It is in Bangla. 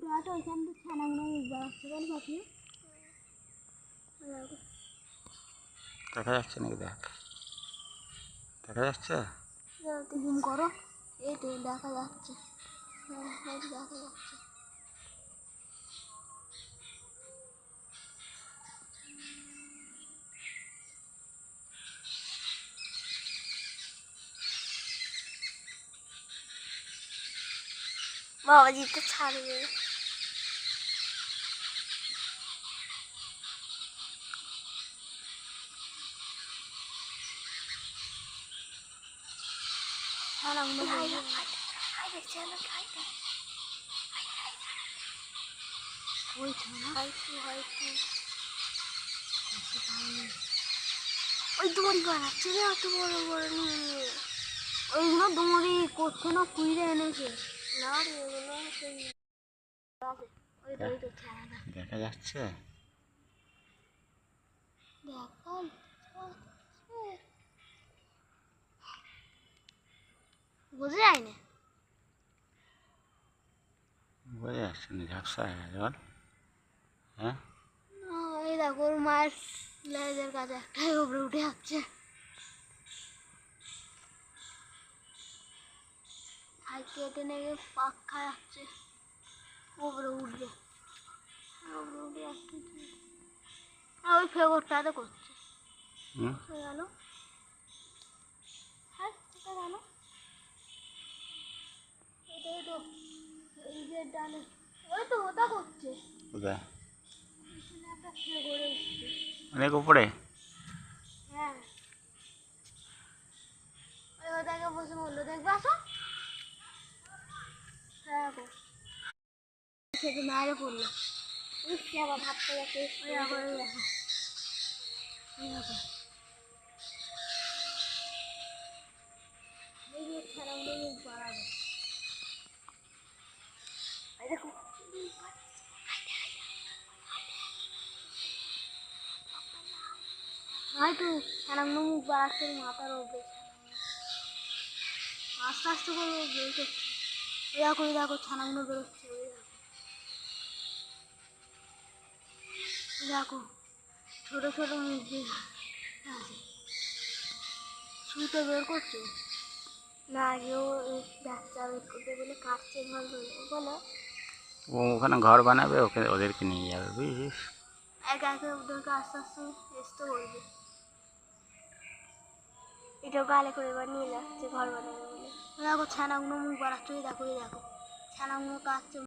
দেখা যাচ্ছে নাকি? দেখা যাচ্ছে? জুম করো, এই তো দেখা যাচ্ছে, দেখা যাচ্ছে। বাবাজি তো ছাড়বে। ওই দড়ি বানাচ্ছে রে, এত বড় বড় নিয়ে। ওইগুলো দড়ি করছে না, কুইরে এনেছে না রে, ওগুলো ওই দড়িটা ছাড়া দেখা যাচ্ছে। বোঝা যায় না, বোঝা যাচ্ছে না, ঝাপসা জল। হ্যাঁ, এই দেখো ওর মায়ের লেজের কাছে একটাই উপরে উঠে যাচ্ছে। কেটে নিয়ে পাখা যাচ্ছে, উপরে উঠবে, উপরে উঠে যাচ্ছে। ওই ফেগরটাতে করছে গেল। হ্যাঁ কোথায় গেল? এটাই তো, এই যে ডালে, ওই তো ওটা করছে। কোথায়? একটা ফেগর এসছে অনেক উপরে। হ্যাঁ, ওই ওটাকে বসে বললো দেখবে আসো। হ্যাঁ গো, সেটা মায়ের পড়লো। আবার ভাবতে যাচ্ছে, ওই আবার দেখো, ওই দেখো, এই যে ছাড়াগুলো মুখ বাড়াবে। দেখো হয়তো ছাড়াগুলো মুখ বাড়াচ্ছে মাথার উপরে, আস্তে আস্তে করে বের করছে। ওই দেখো, ওই দেখো ছানাগুলো বেরোচ্ছে, ওই দেখো, দেখো ছোটো ছোটো মুরগি আছে, শুতে বের করছে না, কেউ বাচ্চা বের করতে গেলে কাটছে ঘর বলে ও ওখানে ঘর বানাবে, ওদেরকে নিয়ে যাবে বুঝিস। একে একে ওদেরকে আস্তে আস্তে আসতে বলবে। এটা গালে করে এবার নিয়ে যাচ্ছে ঘর বানাবে বলে। দেখো ছানাগুলো মুখ বাড়াচ্ছে, দেখো এই দেখো ছানাগুলো কাটছে।